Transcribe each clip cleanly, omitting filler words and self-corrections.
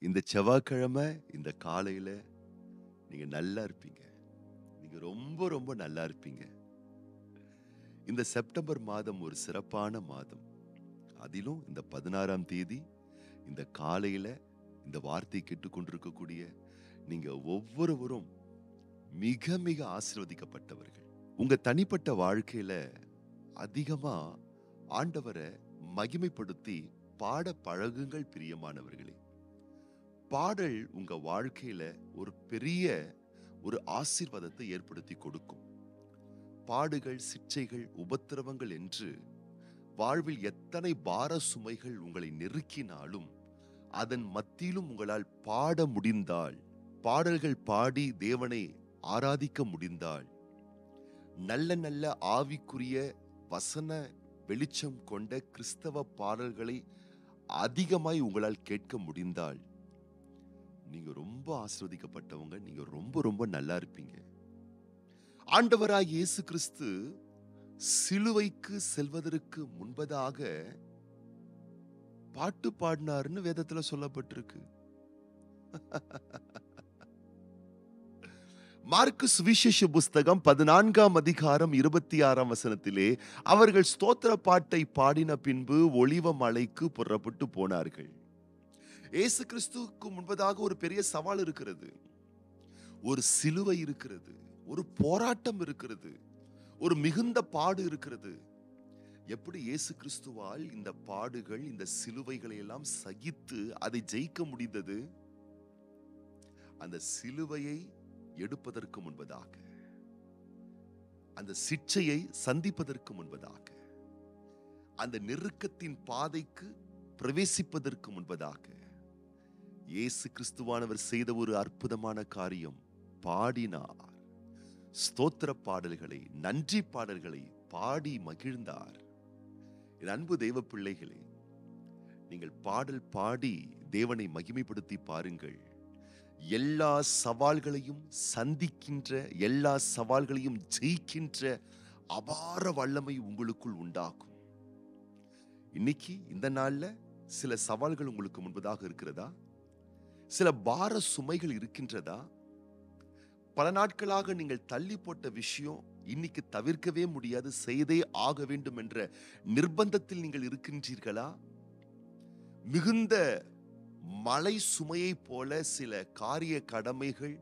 இந்த செவ்வாய்க்கிழமை இந்த காலையில நீங்க நல்லா இருப்பீங்க. நீங்க ரொம்ப ரொம்ப நல்லா இருப்பீங்க. இந்த செப்டம்பர் மாதம் ஒரு சிறப்பான மாதம். அதிலும் இந்த 16ஆம் தேதி இந்த காலையில இந்த வார்த்தை கேட்டுக்கொண்டிருக்கக்கூடிய நீங்க ஒவ்வொருவரும் மிக மிக ஆசீர்வதிக்கப்பட்டவர்கள். உங்க தனிப்பட்ட வாழ்க்கையில அதிகமா ஆண்டவரை மகிமைப்படுத்தி பாட பழகுங்கள் பிரியமானவர்களே. பாடல் உங்க வாழ்க்கையில ஒரு பெரிய ஒரு ஆசீர்வாதத்தை ஏற்படுத்தி கொடுக்கும். பாடுகள், சிற்சைகள், உபத்திரவங்கள் என்று வாழ்வில் எத்தனை பார சுமைகள் உங்களை நெருக்கினாலும் அதன் மத்தியிலும் உங்களால் பாட முடிந்தால், பாடல்கள் பாடி தேவனை ஆராதிக்க முடிந்தால், நல்ல நல்ல ஆவிக்குரிய வசன வெளிச்சம் கொண்ட கிறிஸ்தவ பாடல்களை அதிகமாய் உங்களால் கேட்க முடிந்தால் நீங்க ரொம்ப ஆசீர்வதிக்கப்பட்டவங்க. நீங்க ரொம்ப ரொம்ப நல்லா இருப்பீங்க. ஆண்டவராய் இயேசு கிறிஸ்து சிலுவைக்கு செல்வதற்கு முன்பதாக பாட்டு பாடினார்னு வேதத்துல சொல்லப்பட்டிருக்கு. மார்க்கு சுவிசேஷ புஸ்தகம் 14ஆம் அதிகாரம் 26ஆம் வசனத்திலே அவர்கள் ஸ்தோத்திர பாட்டை பாடின பின்பு ஒலிவ மலைக்கு புறப்பட்டு போனார்கள். இயேசு கிறிஸ்துவுக்கு முன்பதாக ஒரு பெரிய சவால் இருக்கிறது. ஒரு சிலுவை இருக்கிறது. ஒரு போராட்டம் இருக்கிறது. ஒரு மிகுந்த பாடு இருக்கிறது. எப்படி இயேசு கிறிஸ்துவால் இந்த பாடுகள், இந்த சிலுவைகளை எல்லாம் சகித்து அதை ஜெயிக்க முடிந்தது? அந்த சிலுவையை எடுப்பதற்கு முன்பதாக, அந்த சிற்சையை சந்திப்பதற்கு முன்பதாக, அந்த நெருக்கத்தின் பாதைக்கு பிரவேசிப்பதற்கு முன்பதாக இயேசு கிறிஸ்துவானவர் செய்த ஒரு அற்புதமான காரியம், பாடினார். ஸ்தோத்திர பாடல்களை, நன்றி பாடல்களை பாடி மகிழ்ந்தார். என் அன்பு தெய்வ பிள்ளைகளே, நீங்கள் பாடல் பாடி தேவனை மகிமைப்படுத்தி பாருங்கள். எல்லா சவால்களையும் சந்திக்கின்ற, எல்லா சவால்களையும் ஜெயிக்கின்ற அபார வல்லமை உங்களுக்குள் உண்டாகும். இன்னைக்கு இந்த நாள்ல சில சவால்கள் உங்களுக்கு முன்பதாக இருக்கிறதா? சில பார சுமைகள் இருக்கின்றதா? பல நாட்களாக நீங்கள் தள்ளி போட்ட விஷயம் இன்னைக்கு தவிர்க்கவே முடியாது, செய்தே ஆக வேண்டும் என்ற நிர்பந்தத்தில் நீங்கள் இருக்கின்றீர்களா? மிகுந்த மலை சுமையை போல சில காரிய கடமைகள்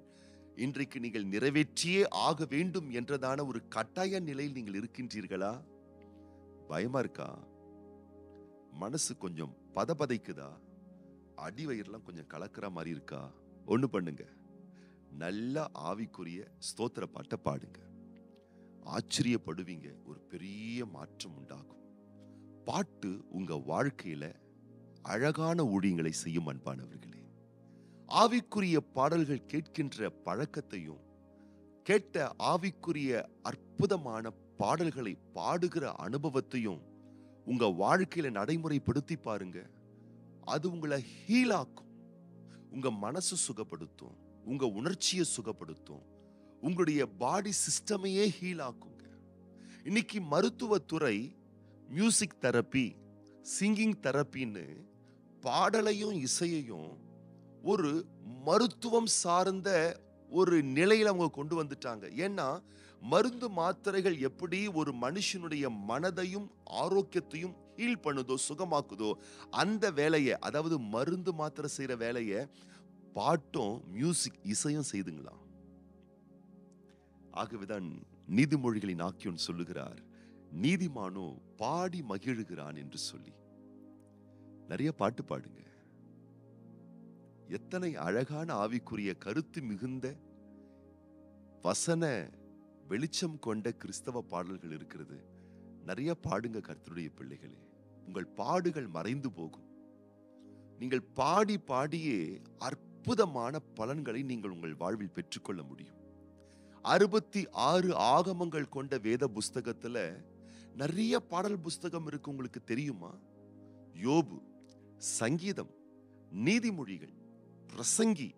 இன்றைக்கு நீங்கள் நிறைவேற்றியே ஆக வேண்டும் என்றதான ஒரு கட்டாய நிலையில் நீங்கள் இருக்கின்றீர்களா? பயமா இருக்கா? மனசு கொஞ்சம் பதபதைக்குதா? அடி வயிறுலாம் கொஞ்சம் கலக்கிற மாதிரி இருக்கா? ஒண்ணு பண்ணுங்க, நல்ல ஆவிக்குரிய ஸ்தோத்திர பாட்டை பாடுங்க. ஆச்சரியப்படுவீங்க, ஒரு பெரிய மாற்றம் உண்டாகும். பாட்டு உங்க வாழ்க்கையில அழகான ஊழியங்களை செய்யும் அன்பானவர்களே. ஆவிக்குரிய பாடல்கள் கேட்கின்ற பழக்கத்தையும், கேட்ட ஆவிக்குரிய அற்புதமான பாடல்களை பாடுகிற அனுபவத்தையும் உங்க வாழ்க்கையில நடைமுறைப்படுத்தி பாருங்க. அது உங்களை ஹீலாக்கும். உங்க மனசு சுகப்படுத்தும், உங்க உணர்ச்சியை சுகப்படுத்தும், உங்களுடைய பாடி சிஸ்டமையே ஹீல் ஆக்குங்க. இன்னைக்கு மருத்துவத்துறை மியூசிக் தெரப்பி, சிங்கிங் தெரப்பின்னு பாடலையும் இசையையும் ஒரு மருத்துவம் சார்ந்த ஒரு நிலையில அவங்க கொண்டு வந்துட்டாங்க. ஏன்னா மருந்து மாத்திரைகள் எப்படி ஒரு மனுஷனுடைய மனதையும் ஆரோக்கியத்தையும் ஹீல் பண்ணுதோ, சுகமாக்குதோ, அந்த வேலையை, அதாவது மருந்து மாத்திரை செய்யற வேலையை பாட்டும் மியூசிக் இசையும் செய்துங்களாம். ஆகவேதான் நீதிமொழிகளின் ஆக்கியோன் சொல்லுகிறார், நீதிமானோ பாடி மகிழுகிறான் என்று சொல்லி. நிறைய பாட்டு பாடுங்க. எத்தனை அழகான ஆவிக்குரிய கருத்து மிகுந்த வசன வெளிச்சம் கொண்ட கிறிஸ்தவ பாடல்கள் இருக்கிறது. நிறைய பாடுங்க கர்த்தருடைய பிள்ளைகளே. உங்கள் பாடுகள் மறைந்து போகும். நீங்கள் பாடி பாடியே அற்புதமான பலன்களை நீங்கள் உங்கள் வாழ்வில் பெற்றுக்கொள்ள முடியும். 66 ஆகமங்கள் கொண்ட வேத புஸ்தகத்துல நிறைய பாடல் புஸ்தகம் இருக்கு. உங்களுக்கு தெரியுமா? யோபு, சங்கீதம், நீதிமொழிகள், பிரசங்கி,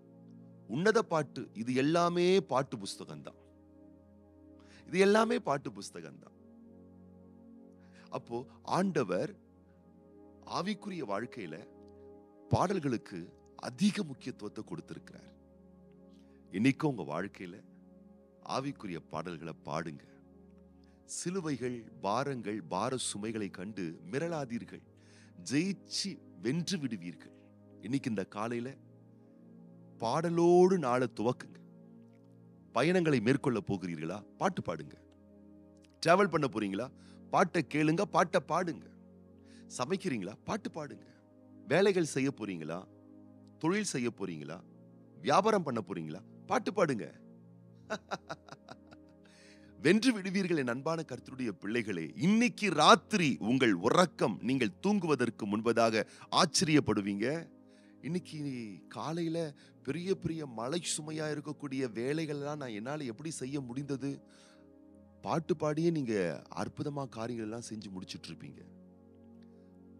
உன்னத பாட்டு, இது எல்லாமே பாட்டு புஸ்தகம் தான். இது எல்லாமே பாட்டு புஸ்தகம் தான். அப்போ ஆண்டவர் ஆவிக்குரிய வாழ்க்கையில பாடல்களுக்கு அதிக முக்கியத்துவத்தை கொடுத்திருக்கிறார். இன்னைக்கும் உங்க வாழ்க்கையில ஆவிக்குரிய பாடல்களை பாடுங்க. சிலுவைகள், பாரங்கள், பார சுமைகளை கண்டு மிரளாதீர்கள். ஜெயிச்சு வென்று விடுவீர்கள். இன்னைக்கு இந்த காலையில பாடலோடு நாளை துவக்குங்க. பயணங்களை மேற்கொள்ள போகிறீர்களா? பாட்டு பாடுங்க. டிராவல் பண்ண போறீங்களா? பாட்டை கேளுங்க, பாட்டை பாடுங்க. சமைக்கிறீங்களா? பாட்டு பாடுங்க. வேலைகள் செய்ய போறீங்களா? தொழில் செய்ய போறீங்களா? வியாபாரம் பண்ண போறீங்களா? பாட்டு பாடுங்க. வென்று விடுவீர்கள் என் அன்பான கர்த்தருடைய பிள்ளைகளே. இன்னைக்கு ராத்திரி உங்கள் உறக்கம் நீங்கள் தூங்குவதற்கு முன்பதாக ஆச்சரியப்படுவீங்க. இன்னைக்கு காலையில பெரிய பெரிய மலை சுமையா இருக்கக்கூடிய வேலைகள்லாம் நான் என்னால எப்படி செய்ய முடிந்தது? பாட்டு பாடியே நீங்க அற்புதமா காரியங்கள் எல்லாம் செஞ்சு முடிச்சிட்டு இருப்பீங்க.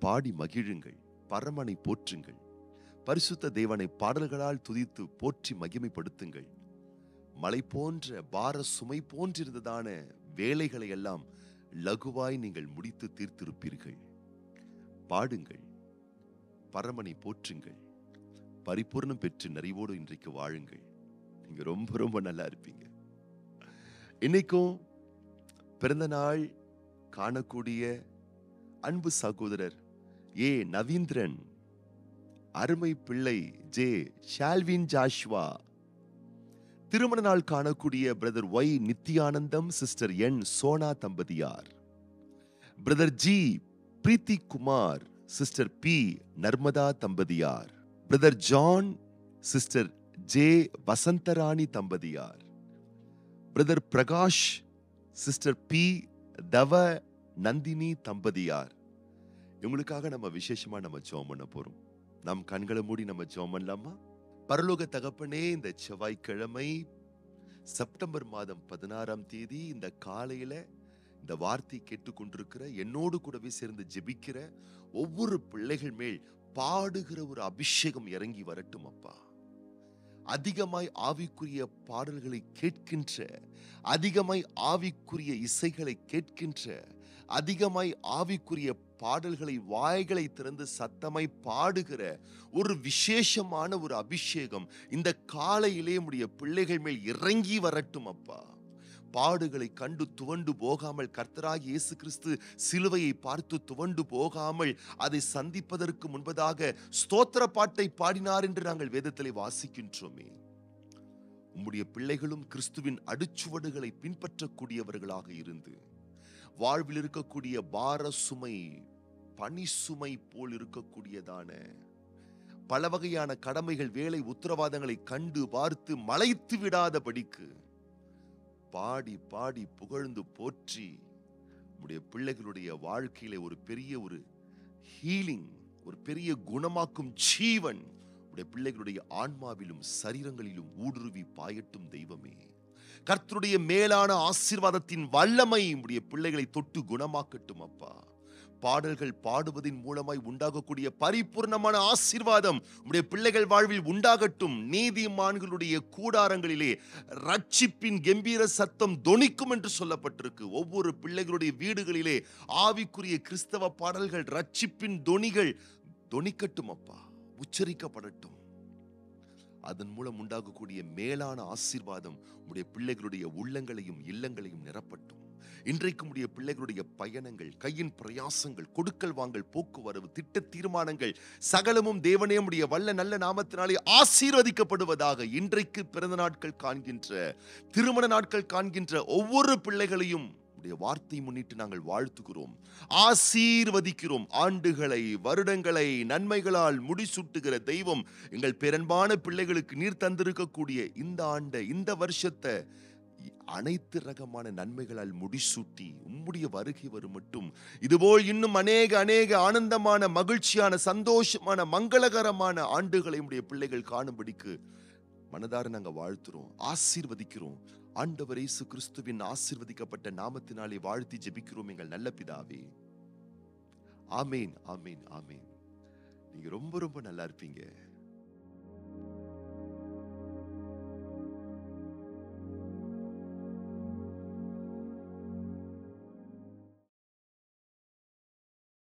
பாடி மகிழுங்கள், பரமனை போற்றுங்கள், பரிசுத்த தேவனை பாடல்களால் துதித்து போற்றி மகிமைப்படுத்துங்கள். மலை போன்ற பார சுமை போன்றிருந்ததான வேலைகளை எல்லாம் லகுவாய் நீங்கள் முடித்து தீர்த்திருப்பீர்கள். பாடுங்கள், பரமனை போற்றுங்கள், பரிபூர்ணம் பெற்று நிறைவோடு இன்றைக்கு வாழுங்கள். நீங்க ரொம்ப ரொம்ப நல்லா இருப்பீங்க. இன்னைக்கும் பிறந்த நாள் காணக்கூடிய அன்பு சகோதரர் ஏ நவீந்திரன், அருமை பிள்ளை ஜே ஷால்வின் ஜாஷ்வா, திருமண நாள் காணக்கூடிய brother Y Nithyanandam, sister N Sona தம்பதியார், brother G Preethi Kumar, sister P Narmada தம்பதியார், brother John, sister J Vasantharani தம்பதியார், brother Prakash, sister P Thava Nandhini தம்பதியார். இவங்களுக்காக நம்ம விசேஷமா நம்ம ஜெபம் பண்ண போறோம். நம் கண்களை மூடி நம்ம ஜெபம் பண்ணலாமா? பரலோக தகப்பனே, இந்த செவ்வாய்க்கிழமை செப்டம்பர் மாதம் 16ஆம் தேதி இந்த காலையில இந்த வார்த்தை கேட்டுக்கொண்டிருக்கிற என்னோடு கூடவே சேர்ந்து ஜெபிக்கிற ஒவ்வொரு பிள்ளைகள் மேல் பாடுகிற ஒரு அபிஷேகம் இறங்கி வரட்டும் அப்பா. அதிகமாய் ஆவிக்குரிய பாடல்களை கேட்கின்ற, அதிகமாய் ஆவிக்குரிய இசைகளை கேட்கின்ற, அதிகமாய் ஆவிக்குரிய பாடல்களை வாய்களை திறந்து சத்தமாய் பாடுகிற ஒரு விசேஷமான ஒரு அபிஷேகம் இந்த காலையிலே உம்முடைய பிள்ளைகள் மேல் இறங்கி வரட்டும் அப்பா. பாடுகளை கண்டு துவண்டு போகாமல், கர்த்தராகிய இயேசு கிறிஸ்து சிலுவையை பார்த்து துவண்டு போகாமல் அதை சந்திப்பதற்கு முன்பதாக ஸ்தோத்திர பாட்டை பாடினார் என்று நாங்கள் வேதத்திலே வாசிக்கின்றோமே. உம்முடைய பிள்ளைகளும் கிறிஸ்துவின் அடிச்சுவடுகளை பின்பற்றக்கூடியவர்களாக இருந்து வாழ்வில் இருக்கக்கூடிய பார சுமை, பனி சுமை போல் இருக்கக்கூடியதான பல வகையான கடமைகள், வேலை, உத்தரவாதங்களை கண்டு பார்த்து மலைத்து விடாதபடிக்கு பாடி பாடி புகழ்ந்து போற்றி உம்முடைய பிள்ளைகளுடைய வாழ்க்கையில ஒரு பெரிய ஒரு ஹீலிங், ஒரு பெரிய குணமாக்கும் ஜீவன் உம்முடைய பிள்ளைகளுடைய ஆன்மாவிலும் சரீரங்களிலும் ஊடுருவி பாயட்டும் தெய்வமே. கர்த்தருடைய மேலான ஆசீர்வாதத்தின் வல்லமை உம்முடைய பிள்ளைகளை தொட்டு குணமாக்கட்டும் அப்பா. பாடல்கள் பாடுவதின் மூலமாய் உண்டாகக்கூடிய பரிபூர்ணமான ஆசீர்வாதம் உம்முடைய பிள்ளைகள் வாழ்வில் உண்டாகட்டும். நீதிமான்களுடைய கூடாரங்களிலே ரட்சிப்பின் கம்பீர சத்தம் தொனிக்கும் என்று சொல்லப்பட்டிருக்கு. ஒவ்வொரு பிள்ளைகளுடைய வீடுகளிலே ஆவிக்குரிய கிறிஸ்தவ பாடல்கள், ரட்சிப்பின் தொனிகள் தொனிக்கட்டும் அப்பா, உச்சரிக்கப்படட்டும். அதன் மூலம் உண்டாகக்கூடிய மேலான ஆசீர்வாதம் உம்முடைய பிள்ளைகளுடைய உள்ளங்களையும் இல்லங்களையும் நிரப்பட்டும். இன்றைக்கு உம்முடைய பிள்ளைகளுடைய பயணங்கள், கையின் பிரயாசங்கள், கொடுக்கல் வாங்கல், போக்குவரவு, திட்ட தீர்மானங்கள் சகலமும் தேவனே உம்முடைய வல்ல நல்ல நாமத்தினாலே ஆசீர்வதிக்கப்படுவதாக. இன்றைக்கு பிறந்த நாட்கள் காண்கின்ற, திருமண நாட்கள் காண்கின்ற ஒவ்வொரு பிள்ளைகளையும் உம்முடைய வார்த்தை முன்னிட்டு நாங்கள் வாழ்த்துகிறோம், ஆசீர்வதிக்கிறோம். ஆண்டுகளை, வருடங்களை நன்மைகளால் முடிசூட்டுகிற தெய்வம் எங்கள் பேரன்பான பிள்ளைகளுக்கு நீர் தந்திருக்கக்கூடிய இந்த ஆண்டை, இந்த வருஷத்தை அனைத்து ரகமான நன்மைகளால் முடிசூட்டி உம்முடைய வருகை வரும் மட்டும் இதுபோல் இன்னும் அநேக அநேக ஆனந்தமான, மகிழ்ச்சியான, சந்தோஷமான, மங்களகரமான ஆண்டுகளை உம்முடைய பிள்ளைகள் காணும்படிக்கு மனதார நாங்கள் வாழ்த்துறோம், ஆசீர்வதிக்கிறோம். ஆண்டவர் இயேசு கிறிஸ்துவின் ஆசீர்வதிக்கப்பட்ட நாமத்தினாலே வாழ்த்தி ஜெபிக்கிறோம் எங்கள் நல்ல பிதாவே. ஆமேன், ஆமேன், ஆமேன். நீங்க ரொம்ப ரொம்ப நல்லா இருப்பீங்க.